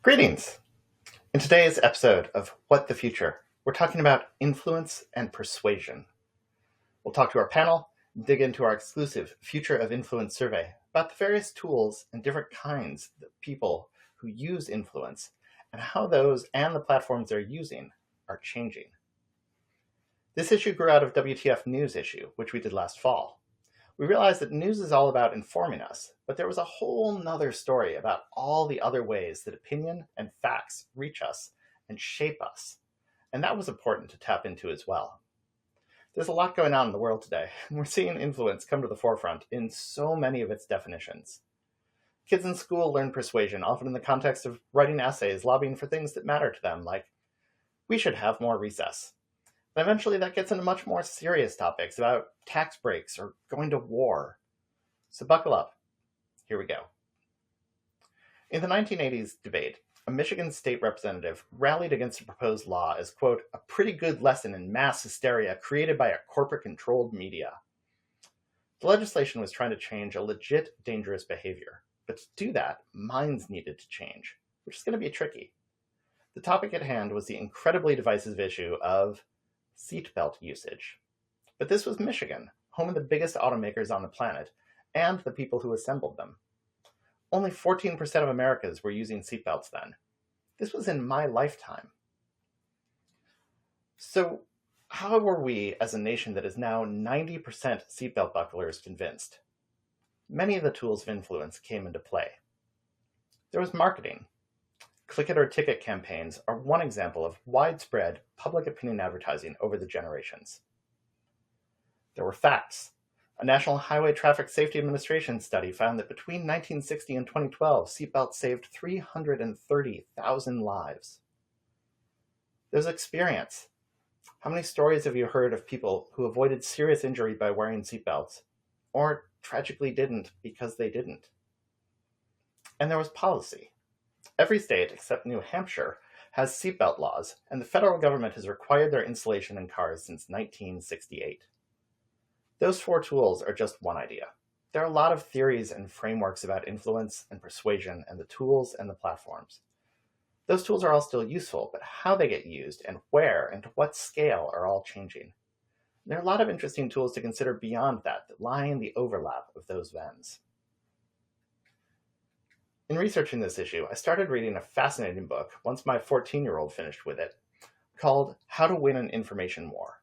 Greetings! In today's episode of What the Future, we're talking about influence and persuasion. We'll talk to our panel, dig into our exclusive Future of Influence survey about the various tools and different kinds of people who use influence and how those and the platforms they're using are changing. This issue grew out of WTF News issue, which we did last fall. We realized that news is all about informing us, but there was a whole nother story about all the other ways that opinion and facts reach us and shape us. And that was important to tap into as well. There's a lot going on in the world today, and we're seeing influence come to the forefront in so many of its definitions. Kids in school learn persuasion, often in the context of writing essays, lobbying for things that matter to them, like, we should have more recess. And eventually that gets into much more serious topics about tax breaks or going to war. So buckle up. Here we go. In the 1980s debate, a Michigan state representative rallied against a proposed law as, quote, a pretty good lesson in mass hysteria created by a corporate-controlled media. The legislation was trying to change a legit dangerous behavior, but to do that, minds needed to change, which is going to be tricky. The topic at hand was the incredibly divisive issue of seatbelt usage. But this was Michigan, home of the biggest automakers on the planet, and the people who assembled them. Only 14% of Americans were using seatbelts then. This was in my lifetime. So how were we, as a nation that is now 90% seatbelt bucklers, convinced? Many of the tools of influence came into play. There was marketing. Click it or ticket campaigns are one example of widespread public opinion advertising over the generations. There were facts. A National Highway Traffic Safety Administration study found that between 1960 and 2012, seatbelts saved 330,000 lives. There's experience. How many stories have you heard of people who avoided serious injury by wearing seatbelts, or tragically didn't because they didn't? And there was policy. Every state, except New Hampshire, has seatbelt laws, and the federal government has required their installation in cars since 1968. Those four tools are just one idea. There are a lot of theories and frameworks about influence and persuasion and the tools and the platforms. Those tools are all still useful, but how they get used and where and to what scale are all changing. There are a lot of interesting tools to consider beyond that lie in the overlap of those Venns. In researching this issue, I started reading a fascinating book, once my 14-year-old finished with it, called How to Win an Information War.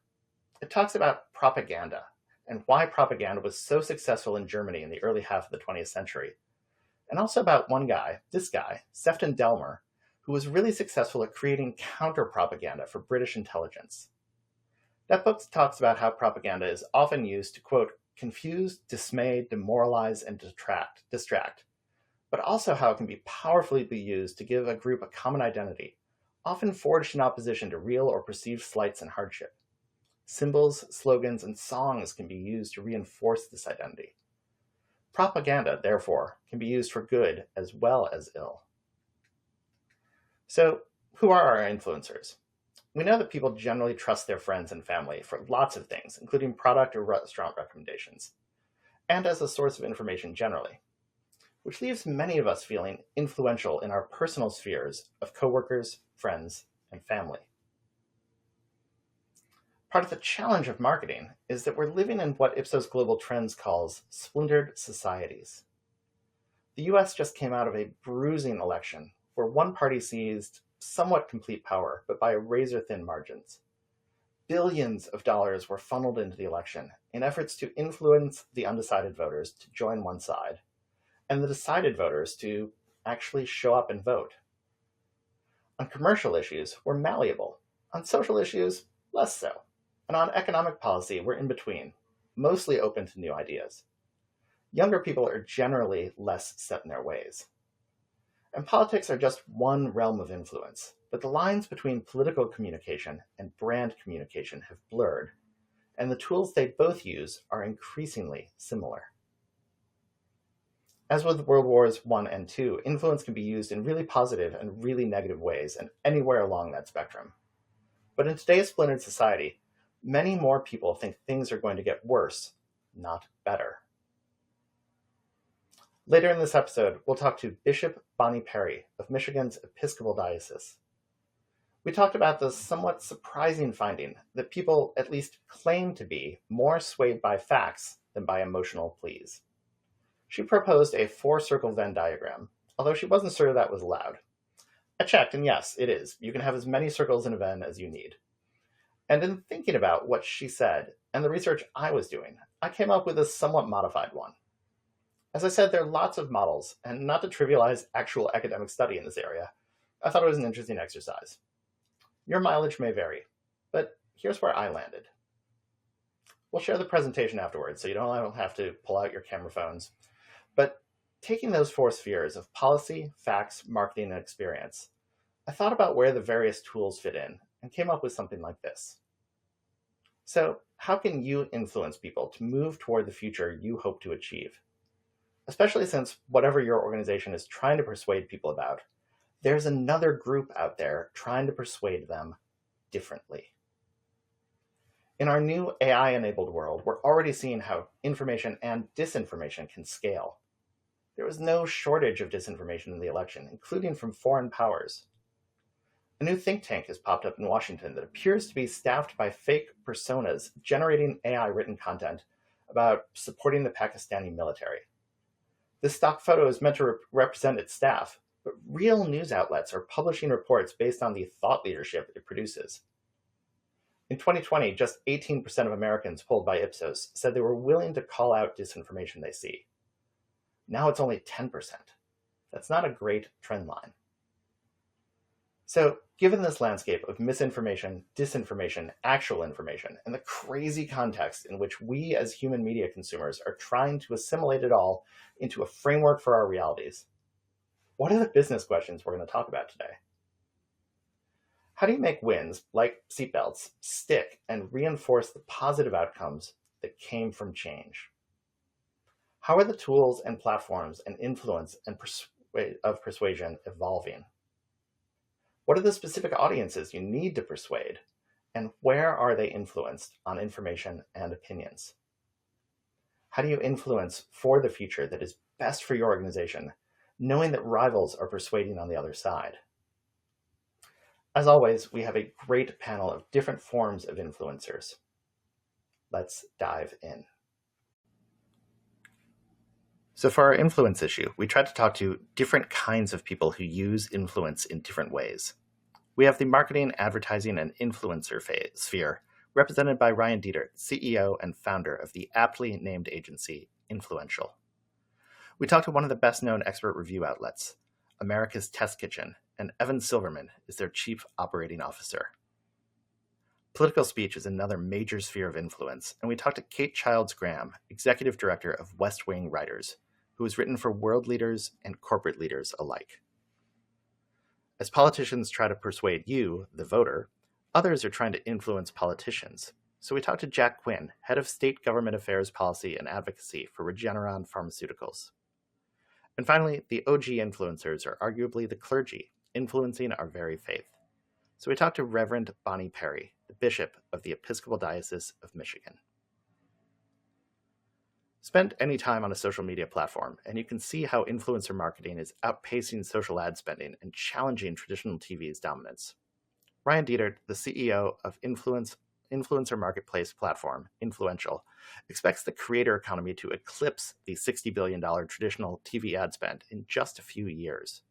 It talks about propaganda and why propaganda was so successful in Germany in the early half of the 20th century, and also about one guy, this guy, Sefton Delmer, who was really successful at creating counter-propaganda for British intelligence. That book talks about how propaganda is often used to, quote, confuse, dismay, demoralize, and distract, but also how it can be powerfully used to give a group a common identity, often forged in opposition to real or perceived slights and hardship. Symbols, slogans, and songs can be used to reinforce this identity. Propaganda, therefore, can be used for good as well as ill. So, who are our influencers? We know that people generally trust their friends and family for lots of things, including product or restaurant recommendations, and as a source of information generally, which leaves many of us feeling influential in our personal spheres of coworkers, friends, and family. Part of the challenge of marketing is that we're living in what Ipsos Global Trends calls splintered societies. The US just came out of a bruising election where one party seized somewhat complete power, but by razor-thin margins. Billions of dollars were funneled into the election in efforts to influence the undecided voters to join one side, and the decided voters to actually show up and vote. On commercial issues, we're malleable. On social issues, less so. And on economic policy, we're in between, mostly open to new ideas. Younger people are generally less set in their ways. And politics are just one realm of influence, but the lines between political communication and brand communication have blurred, and the tools they both use are increasingly similar. As with World Wars I and II, influence can be used in really positive and really negative ways, and anywhere along that spectrum. But in today's splintered society, many more people think things are going to get worse, not better. Later in this episode, we'll talk to Bishop Bonnie Perry of Michigan's Episcopal Diocese. We talked about the somewhat surprising finding that people at least claim to be more swayed by facts than by emotional pleas. She proposed a 4-circle Venn diagram, although she wasn't sure that was allowed. I checked, and yes, it is. You can have as many circles in a Venn as you need. And in thinking about what she said and the research I was doing, I came up with a somewhat modified one. As I said, there are lots of models, and not to trivialize actual academic study in this area, I thought it was an interesting exercise. Your mileage may vary, but here's where I landed. We'll share the presentation afterwards, so you don't have to pull out your camera phones. But taking those 4 spheres of policy, facts, marketing, and experience, I thought about where the various tools fit in and came up with something like this. So, how can you influence people to move toward the future you hope to achieve? Especially since whatever your organization is trying to persuade people about, there's another group out there trying to persuade them differently. In our new AI-enabled world, we're already seeing how information and disinformation can scale. There was no shortage of disinformation in the election, including from foreign powers. A new think tank has popped up in Washington that appears to be staffed by fake personas generating AI-written content about supporting the Pakistani military. This stock photo is meant to represent its staff, but real news outlets are publishing reports based on the thought leadership it produces. In 2020, just 18% of Americans polled by Ipsos said they were willing to call out disinformation they see. Now it's only 10%. That's not a great trend line. So, given this landscape of misinformation, disinformation, actual information, and the crazy context in which we as human media consumers are trying to assimilate it all into a framework for our realities, what are the business questions we're going to talk about today? How do you make wins, like seatbelts, stick and reinforce the positive outcomes that came from change? How are the tools and platforms and influence and of persuasion evolving? What are the specific audiences you need to persuade, and where are they influenced on information and opinions? How do you influence for the future that is best for your organization, knowing that rivals are persuading on the other side? As always, we have a great panel of different forms of influencers. Let's dive in. So for our influence issue, we tried to talk to different kinds of people who use influence in different ways. We have the marketing, advertising, and influencer sphere, represented by Ryan Dietert, CEO and founder of the aptly named agency Influential. We talked to one of the best-known expert review outlets, America's Test Kitchen, and Evan Silverman is their chief operating officer. Political speech is another major sphere of influence, and we talked to Kate Childs Graham, executive director of West Wing Writers, who has written for world leaders and corporate leaders alike. As politicians try to persuade you, the voter, others are trying to influence politicians. So we talked to Jack Quinn, head of state government affairs policy and advocacy for Regeneron Pharmaceuticals. And finally, the OG influencers are arguably the clergy, influencing our very faith. So we talked to Reverend Bonnie Perry, the Bishop of the Episcopal Diocese of Michigan. Spend any time on a social media platform, and you can see how influencer marketing is outpacing social ad spending and challenging traditional TV's dominance. Ryan Dietert, the CEO of influencer marketplace platform Influential, expects the creator economy to eclipse the $60 billion traditional TV ad spend in just a few years.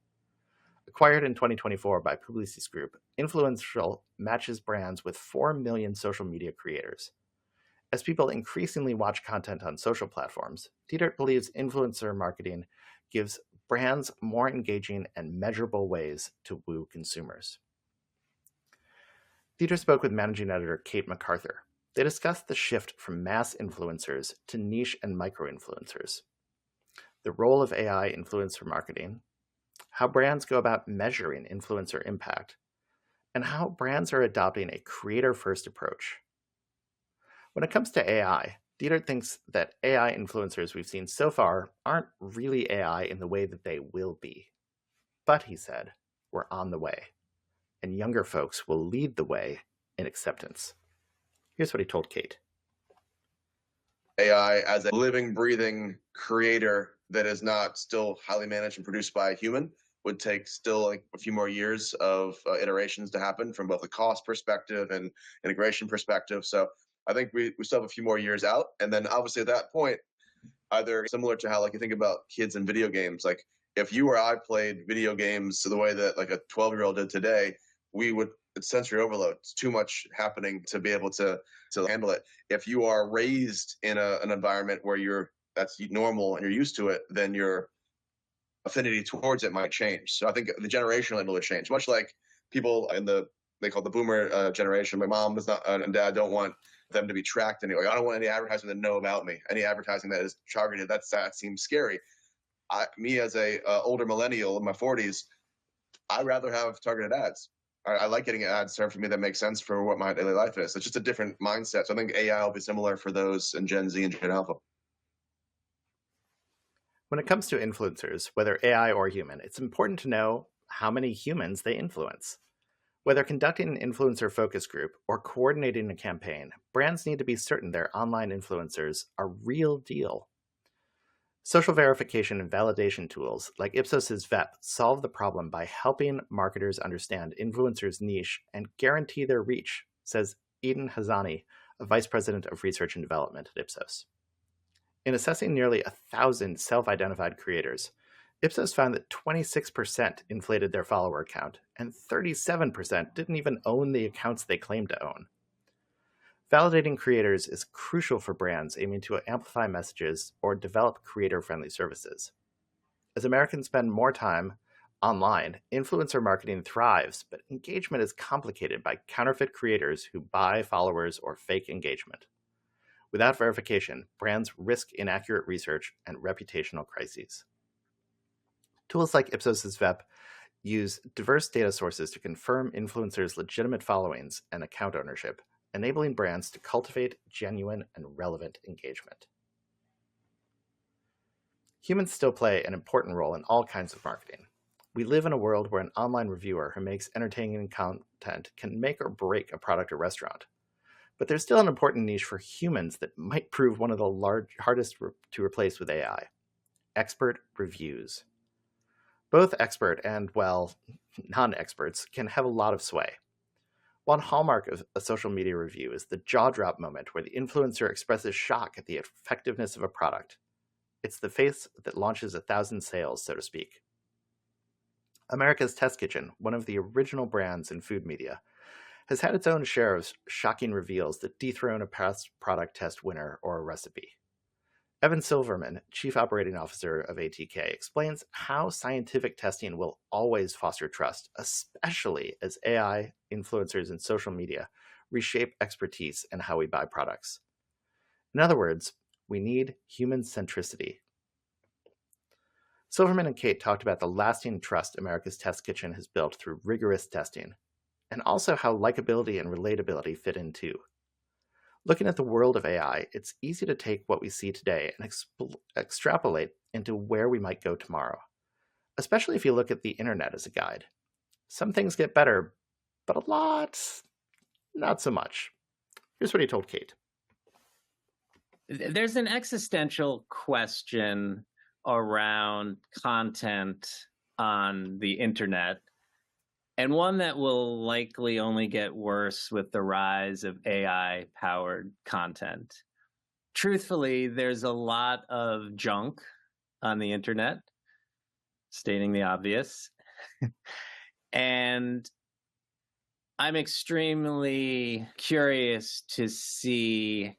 Acquired in 2024 by Publicis Groupe, Influential matches brands with 4 million social media creators. As people increasingly watch content on social platforms, Dietert believes influencer marketing gives brands more engaging and measurable ways to woo consumers. Dietert spoke with managing editor Kate MacArthur. They discussed the shift from mass influencers to niche and micro-influencers, the role of AI influencer marketing, how brands go about measuring influencer impact, and how brands are adopting a creator-first approach. When it comes to AI, Dietert thinks that AI influencers we've seen so far aren't really AI in the way that they will be. But, he said, we're on the way, and younger folks will lead the way in acceptance. Here's what he told Kate. AI as a living, breathing creator that is not still highly managed and produced by a human would take still like a few more years of iterations to happen from both a cost perspective and integration perspective. So I think we still have a few more years out. And then obviously at that point, either similar to how like you think about kids and video games, like if you or I played video games the way that like a 12-year-old did today, we would it's sensory overload. It's too much happening to be able to handle it. If you are raised in an environment where that's normal and you're used to it, then your affinity towards it might change. So I think the generational level will change, much like people in they call the boomer generation. My mom does not and dad don't want them to be tracked anyway. I don't want any advertising to know about me. Any advertising that is targeted, that seems scary. Me as a older millennial in my 40s, I'd rather have targeted ads. I like getting ads served to me that make sense for what my daily life is. It's just a different mindset. So I think AI will be similar for those in Gen Z and Gen Alpha. When it comes to influencers, whether AI or human, it's important to know how many humans they influence. Whether conducting an influencer focus group or coordinating a campaign, brands need to be certain their online influencers are real deal. Social verification and validation tools like Ipsos's VEP solve the problem by helping marketers understand influencers' niche and guarantee their reach, says Eden Hazani, a vice president of research and development at Ipsos. In assessing nearly 1,000 self-identified creators, Ipsos found that 26% inflated their follower count, and 37% didn't even own the accounts they claimed to own. Validating creators is crucial for brands aiming to amplify messages or develop creator-friendly services. As Americans spend more time online, influencer marketing thrives, but engagement is complicated by counterfeit creators who buy followers or fake engagement. Without verification, brands risk inaccurate research and reputational crises. Tools like Ipsos's VEP use diverse data sources to confirm influencers' legitimate followings and account ownership, enabling brands to cultivate genuine and relevant engagement. Humans still play an important role in all kinds of marketing. We live in a world where an online reviewer who makes entertaining content can make or break a product or restaurant. But there's still an important niche for humans that might prove one of the hardest to replace with AI: expert reviews. Both expert and, well, non-experts can have a lot of sway. One hallmark of a social media review is the jaw-drop moment where the influencer expresses shock at the effectiveness of a product. It's the face that launches 1,000 sales, so to speak. America's Test Kitchen, one of the original brands in food media, has had its own share of shocking reveals that dethrone a past product test winner or a recipe. Evan Silverman, Chief Operating Officer of ATK, explains how scientific testing will always foster trust, especially as AI, influencers, and social media reshape expertise and how we buy products. In other words, we need human centricity. Silverman and Kate talked about the lasting trust America's Test Kitchen has built through rigorous testing, and also how likability and relatability fit in too. Looking at the world of AI, it's easy to take what we see today and extrapolate into where we might go tomorrow, especially if you look at the internet as a guide. Some things get better, but a lot, not so much. Here's what he told Kate. There's an existential question around content on the internet, and one that will likely only get worse with the rise of AI-powered content. Truthfully, there's a lot of junk on the internet, stating the obvious. And I'm extremely curious to see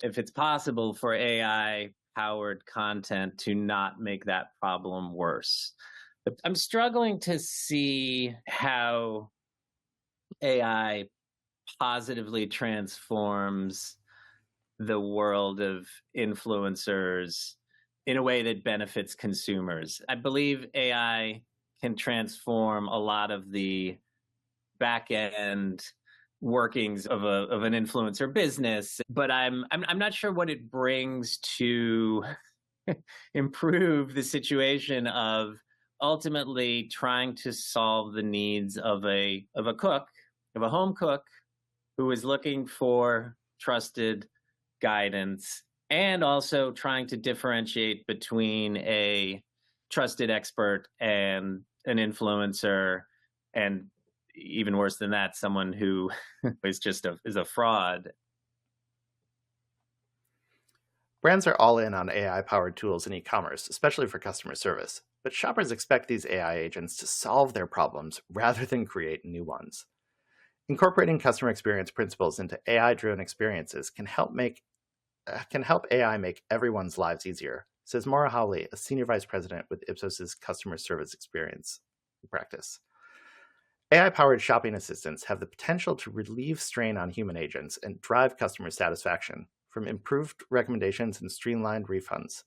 if it's possible for AI-powered content to not make that problem worse. But I'm struggling to see how AI positively transforms the world of influencers in a way that benefits consumers. I believe AI can transform a lot of the back-end workings of an influencer business, but I'm not sure what it brings to improve the situation of ultimately trying to solve the needs of a home cook who is looking for trusted guidance And also trying to differentiate between a trusted expert and an influencer, and even worse than that, someone who is a fraud. Brands are all in on AI-powered tools in e-commerce, especially for customer service, but shoppers expect these AI agents to solve their problems rather than create new ones. Incorporating customer experience principles into AI-driven experiences can help AI make everyone's lives easier, says Maura Hawley, a senior vice president with Ipsos's customer service experience practice. AI-powered shopping assistants have the potential to relieve strain on human agents and drive customer satisfaction, from improved recommendations and streamlined refunds.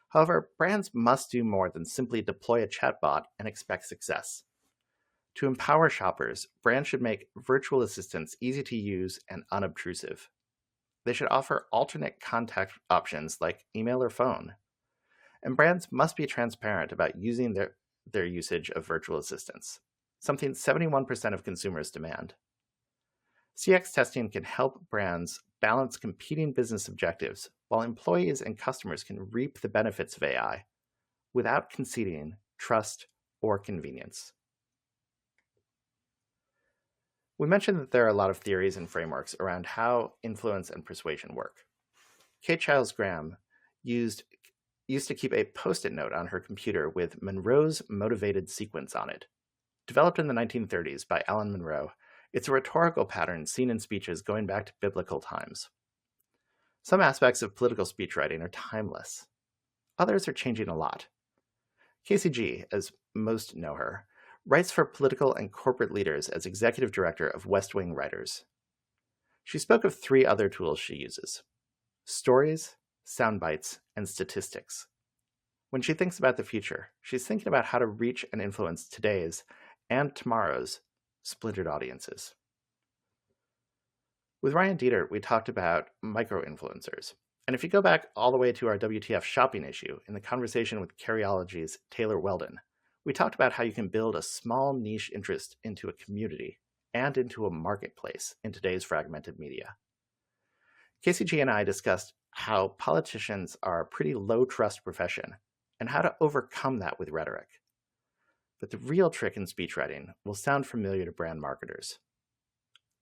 However, brands must do more than simply deploy a chatbot and expect success. To empower shoppers, brands should make virtual assistants easy to use and unobtrusive. They should offer alternate contact options like email or phone. And brands must be transparent about using their usage of virtual assistants, something 71% of consumers demand. CX testing can help brands balance competing business objectives while employees and customers can reap the benefits of AI without conceding trust or convenience. We mentioned that there are a lot of theories and frameworks around how influence and persuasion work. Kate Childs Graham used to keep a Post-it note on her computer with Monroe's motivated sequence on it. Developed in the 1930s by Alan Monroe, it's a rhetorical pattern seen in speeches going back to biblical times. Some aspects of political speech writing are timeless. Others are changing a lot. Casey G, as most know her, writes for political and corporate leaders as executive director of West Wing Writers. She spoke of 3 other tools she uses: stories, sound bites, and statistics. When she thinks about the future, she's thinking about how to reach and influence today's and tomorrow's splintered audiences. With Ryan Dieter, we talked about micro-influencers. And if you go back all the way to our WTF shopping issue in the conversation with Careology's Taylor Weldon, we talked about how you can build a small niche interest into a community and into a marketplace in today's fragmented media. Casey G and I discussed how politicians are a pretty low-trust profession and how to overcome that with rhetoric. But the real trick in speech writing will sound familiar to brand marketers.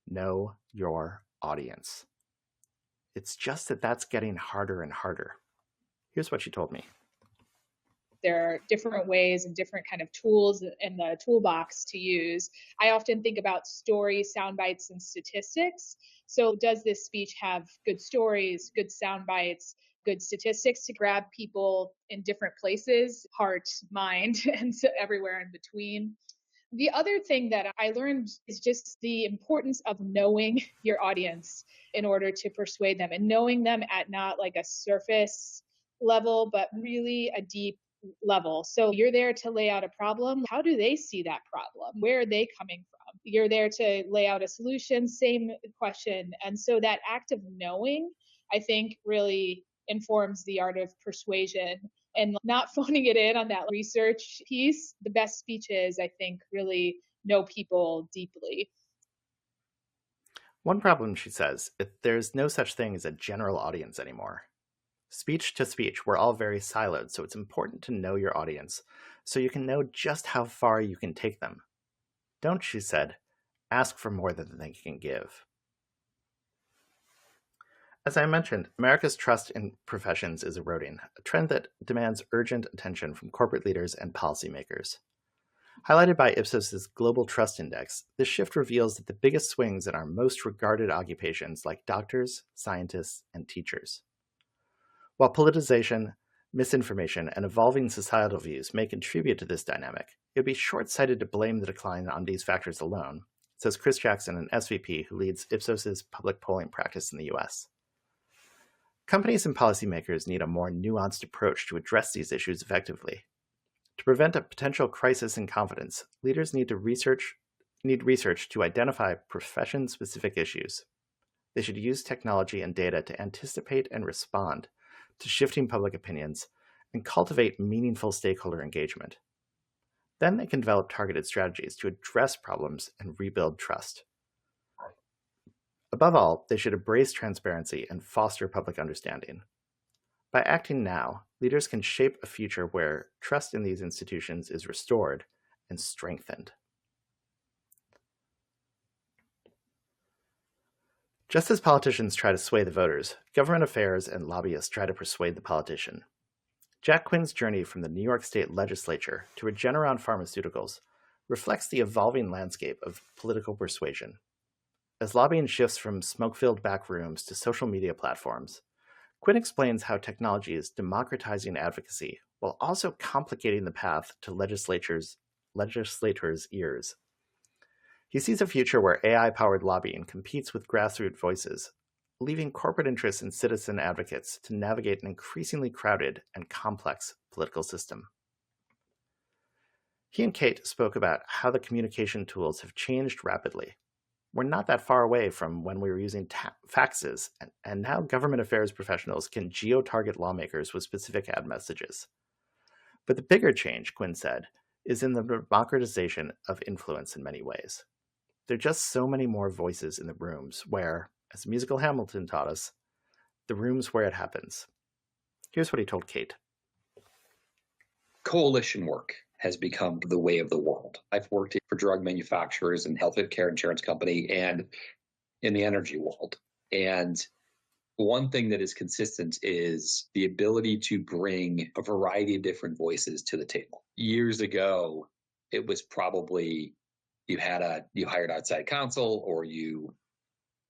Know your audience. It's just that that's getting harder and harder. Here's what she told me. There are different ways and different kind of tools in the toolbox to use. I often think about stories, sound bites, and statistics. So does this speech have good stories, good sound bites, good statistics to grab people in different places, heart, mind, and so everywhere in between? The other thing that I learned is just the importance of knowing your audience in order to persuade them, and knowing them at not like a surface level, but really a deep level. So you're there to lay out a problem. How do they see that problem? Where are they coming from? You're there to lay out a solution, same question. And so that act of knowing, I think, really informs the art of persuasion, and not phoning it in on that research piece. The best speeches, I think, really know people deeply. One problem, she says, is there's no such thing as a general audience anymore. Speech to speech, we're all very siloed, so it's important to know your audience so you can know just how far you can take them. Don't, she said, ask for more than they can give. As I mentioned, America's trust in professions is eroding, a trend that demands urgent attention from corporate leaders and policymakers. Highlighted by Ipsos's Global Trust Index, this shift reveals that the biggest swings in our most regarded occupations like doctors, scientists, and teachers. While politicization, misinformation, and evolving societal views may contribute to this dynamic, it would be short-sighted to blame the decline on these factors alone, says Chris Jackson, an SVP who leads Ipsos's public polling practice in the US. Companies and policymakers need a more nuanced approach to address these issues effectively. To prevent a potential crisis in confidence, leaders need research to identify profession-specific issues. They should use technology and data to anticipate and respond to shifting public opinions and cultivate meaningful stakeholder engagement. Then they can develop targeted strategies to address problems and rebuild trust. Above all, they should embrace transparency and foster public understanding. By acting now, leaders can shape a future where trust in these institutions is restored and strengthened. Just as politicians try to sway the voters, government affairs and lobbyists try to persuade the politician. Jack Quinn's journey from the New York State Legislature to Regeneron Pharmaceuticals reflects the evolving landscape of political persuasion. As lobbying shifts from smoke-filled back rooms to social media platforms, Quinn explains how technology is democratizing advocacy while also complicating the path to legislators' ears. He sees a future where AI-powered lobbying competes with grassroots voices, leaving corporate interests and citizen advocates to navigate an increasingly crowded and complex political system. He and Kate spoke about how the communication tools have changed rapidly. We're not that far away from when we were using faxes, and now government affairs professionals can geo-target lawmakers with specific ad messages. But the bigger change, Quinn said, is in the democratization of influence in many ways. There are just so many more voices in the rooms where, as the musical Hamilton taught us, the room's where it happens. Here's what he told Kate. Coalition work has become the way of the world. I've worked for drug manufacturers and healthcare insurance company and in the energy world. And one thing that is consistent is the ability to bring a variety of different voices to the table. Years ago, it was probably you hired outside counsel or you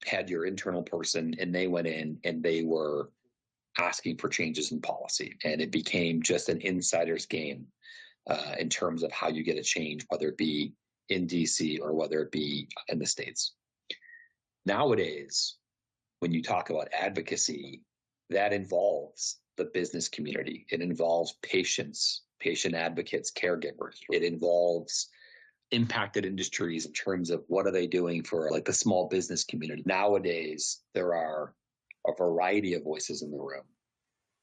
had your internal person and they went in and they were asking for changes in policy. And it became just an insider's game in terms of how you get a change, whether it be in DC or whether it be in the States. Nowadays, when you talk about advocacy, that involves the business community. It involves patients, patient advocates, caregivers. It involves impacted industries in terms of what are they doing for like the small business community. Nowadays, there are a variety of voices in the room,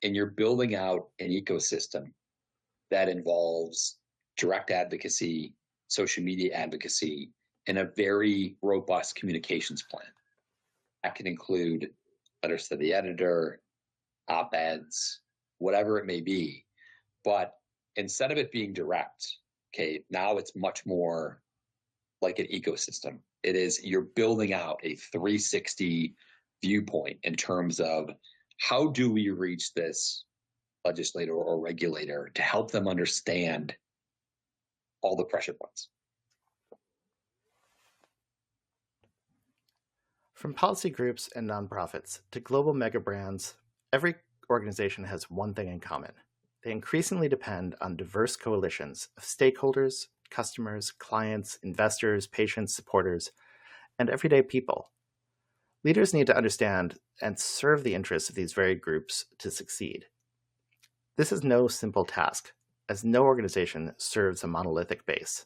and you're building out an ecosystem that involves direct advocacy, social media advocacy, and a very robust communications plan. That can include letters to the editor, op-eds, whatever it may be. But instead of it being direct, okay, now it's much more like an ecosystem. It is, you're building out a 360 viewpoint in terms of how do we reach this legislator or regulator to help them understand all the pressure points. From policy groups and nonprofits to global mega brands, every organization has one thing in common. They increasingly depend on diverse coalitions of stakeholders, customers, clients, investors, patients, supporters, and everyday people. Leaders need to understand and serve the interests of these varied groups to succeed. This is no simple task, as no organization serves a monolithic base.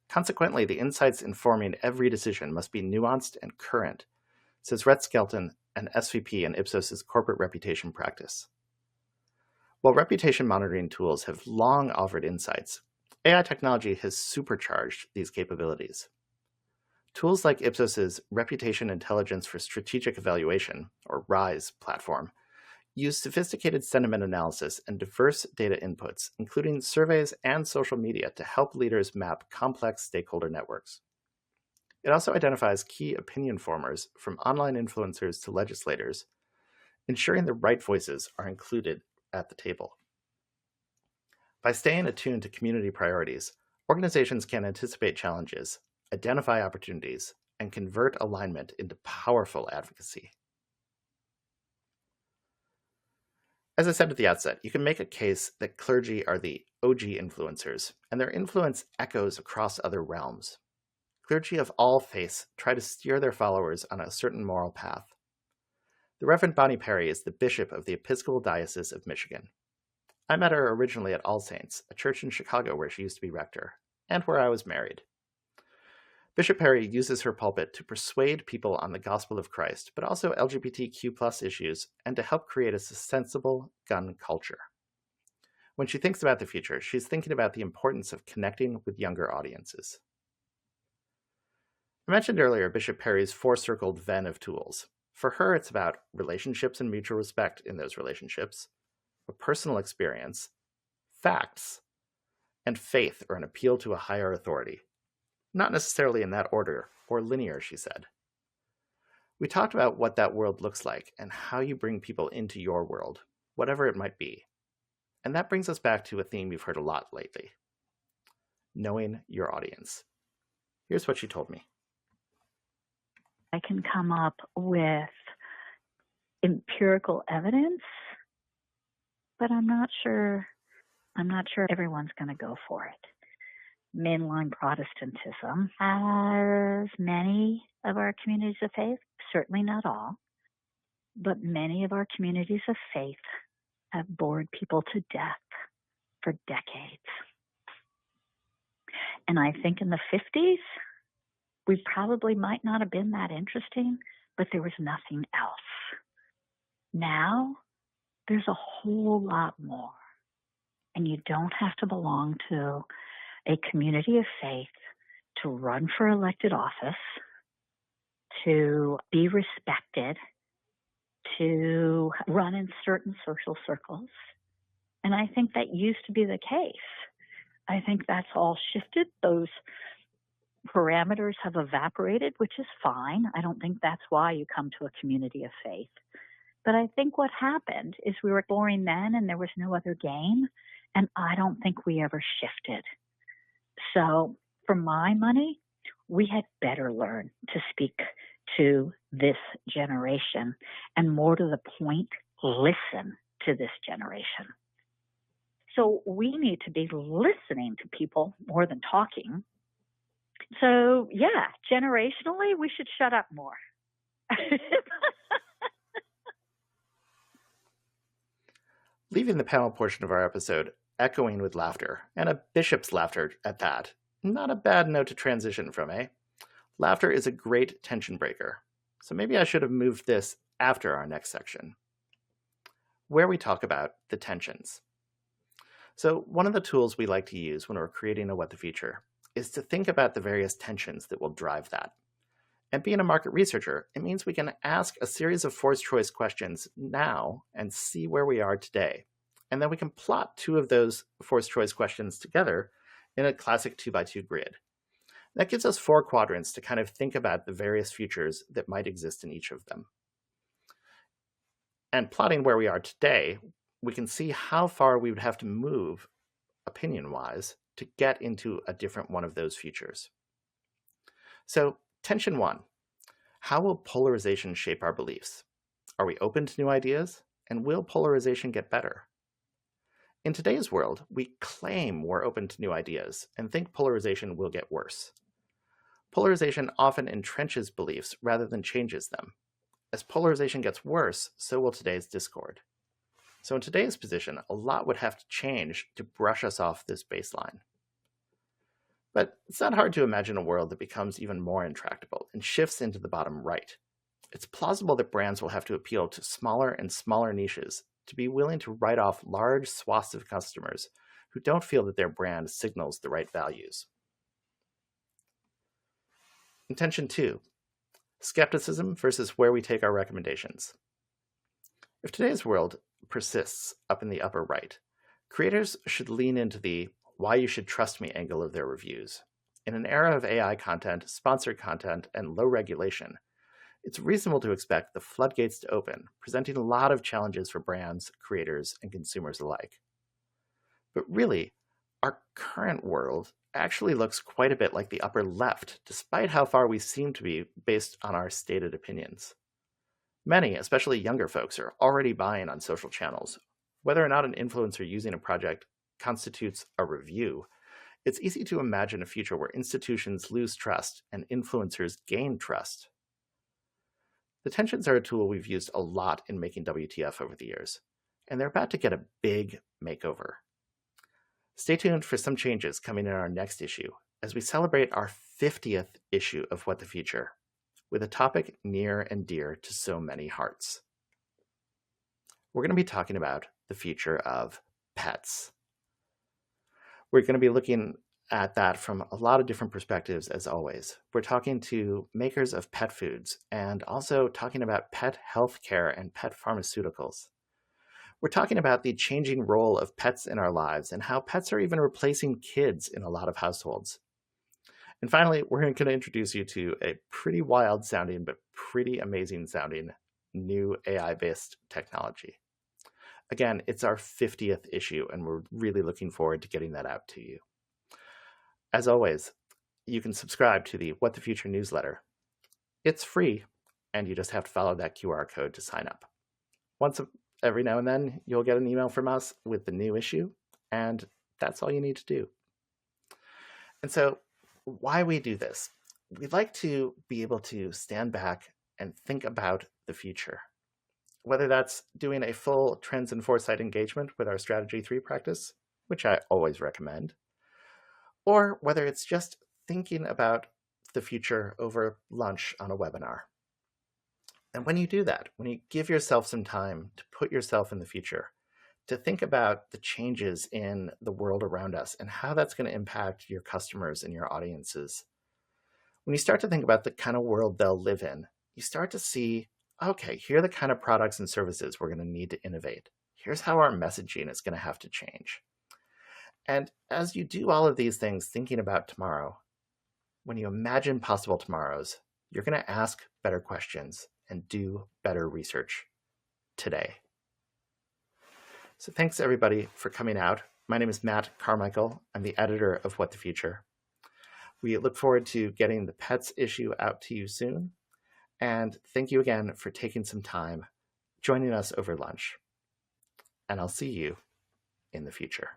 Consequently, the insights informing every decision must be nuanced and current, says Rhett Skelton, an SVP in Ipsos's corporate reputation practice. While reputation monitoring tools have long offered insights, AI technology has supercharged these capabilities. Tools like Ipsos's Reputation Intelligence for Strategic Evaluation, or RISE platform, use sophisticated sentiment analysis and diverse data inputs, including surveys and social media, to help leaders map complex stakeholder networks. It also identifies key opinion formers from online influencers to legislators, ensuring the right voices are included at the table. By staying attuned to community priorities, organizations can anticipate challenges, identify opportunities, and convert alignment into powerful advocacy. As I said at the outset, you can make a case that clergy are the OG influencers, and their influence echoes across other realms. Clergy of all faiths try to steer their followers on a certain moral path. The Reverend Bonnie Perry is the bishop of the Episcopal Diocese of Michigan. I met her originally at All Saints, a church in Chicago where she used to be rector, and where I was married. Bishop Perry uses her pulpit to persuade people on the gospel of Christ, but also LGBTQ+ issues, and to help create a sensible gun culture. When she thinks about the future, she's thinking about the importance of connecting with younger audiences. I mentioned earlier Bishop Perry's four-circled Venn of tools. For her, it's about relationships and mutual respect in those relationships, a personal experience, facts, and faith or an appeal to a higher authority. Not necessarily in that order or linear, she said. We talked about what that world looks like and how you bring people into your world, whatever it might be. And that brings us back to a theme you've heard a lot lately: knowing your audience. Here's what she told me. I can come up with empirical evidence, but I'm not sure everyone's going to go for it. Mainline Protestantism has many of our communities of faith, certainly not all, but many of our communities of faith have bored people to death for decades. And I think in the 50s, we probably might not have been that interesting, but there was nothing else. Now, there's a whole lot more. And you don't have to belong to a community of faith to run for elected office, to be respected, to run in certain social circles. And I think that used to be the case. I think that's all shifted. Those parameters have evaporated, which is fine. I don't think that's why you come to a community of faith. But I think what happened is we were exploring then and there was no other game. And I don't think we ever shifted. So for my money, we had better learn to speak to this generation, and more to the point, listen to this generation. So we need to be listening to people more than talking. So yeah, generationally, we should shut up more. Leaving the panel portion of our episode echoing with laughter, and a bishop's laughter at that. Not a bad note to transition from, eh? Laughter is a great tension breaker, so maybe I should have moved this after our next section, where we talk about the tensions. So one of the tools we like to use when we're creating a What the Future is to think about the various tensions that will drive that. And being a market researcher, it means we can ask a series of forced choice questions now and see where we are today. And then we can plot two of those forced choice questions together in a classic 2x2 grid. That gives us 4 quadrants to kind of think about the various futures that might exist in each of them. And plotting where we are today, we can see how far we would have to move, opinion-wise, to get into a different one of those futures. So, tension 1. How will polarization shape our beliefs? Are we open to new ideas? And will polarization get better? In today's world, we claim we're open to new ideas and think polarization will get worse. Polarization often entrenches beliefs rather than changes them. As polarization gets worse, so will today's discord. So in today's position, a lot would have to change to brush us off this baseline. But it's not hard to imagine a world that becomes even more intractable and shifts into the bottom right. It's plausible that brands will have to appeal to smaller and smaller niches to be willing to write off large swaths of customers who don't feel that their brand signals the right values. Intention 2, skepticism versus where we take our recommendations. If today's world persists up in the upper right, creators should lean into the why you should trust me angle of their reviews. In an era of AI content, sponsored content, and low regulation, it's reasonable to expect the floodgates to open, presenting a lot of challenges for brands, creators, and consumers alike. But really, our current world actually looks quite a bit like the upper left, despite how far we seem to be based on our stated opinions. Many, especially younger folks, are already buying on social channels. Whether or not an influencer using a project constitutes a review, it's easy to imagine a future where institutions lose trust and influencers gain trust. The tensions are a tool we've used a lot in making WTF over the years, and they're about to get a big makeover. Stay tuned for some changes coming in our next issue as we celebrate our 50th issue of What the Future, with a topic near and dear to so many hearts. We're going to be talking about the future of pets. We're going to be looking at that from a lot of different perspectives, as always. We're talking to makers of pet foods and also talking about pet healthcare and pet pharmaceuticals. We're talking about the changing role of pets in our lives and how pets are even replacing kids in a lot of households. And finally, we're going to introduce you to a pretty wild sounding, but pretty amazing sounding new AI-based technology. Again, it's our 50th issue, and we're really looking forward to getting that out to you. As always, you can subscribe to the What the Future newsletter. It's free, and you just have to follow that QR code to sign up. Once every now and then, you'll get an email from us with the new issue, and that's all you need to do. And so, why we do this? We'd like to be able to stand back and think about the future. Whether that's doing a full trends and foresight engagement with our Strategy 3 practice, which I always recommend, or whether it's just thinking about the future over lunch on a webinar. And when you do that, when you give yourself some time to put yourself in the future, to think about the changes in the world around us and how that's going to impact your customers and your audiences, when you start to think about the kind of world they'll live in, you start to see, okay, here are the kind of products and services we're going to need to innovate. Here's how our messaging is going to have to change. And as you do all of these things, thinking about tomorrow, when you imagine possible tomorrows, you're going to ask better questions and do better research today. So thanks everybody for coming out. My name is Matt Carmichael. I'm the editor of What the Future. We look forward to getting the pets issue out to you soon. And thank you again for taking some time joining us over lunch. And I'll see you in the future.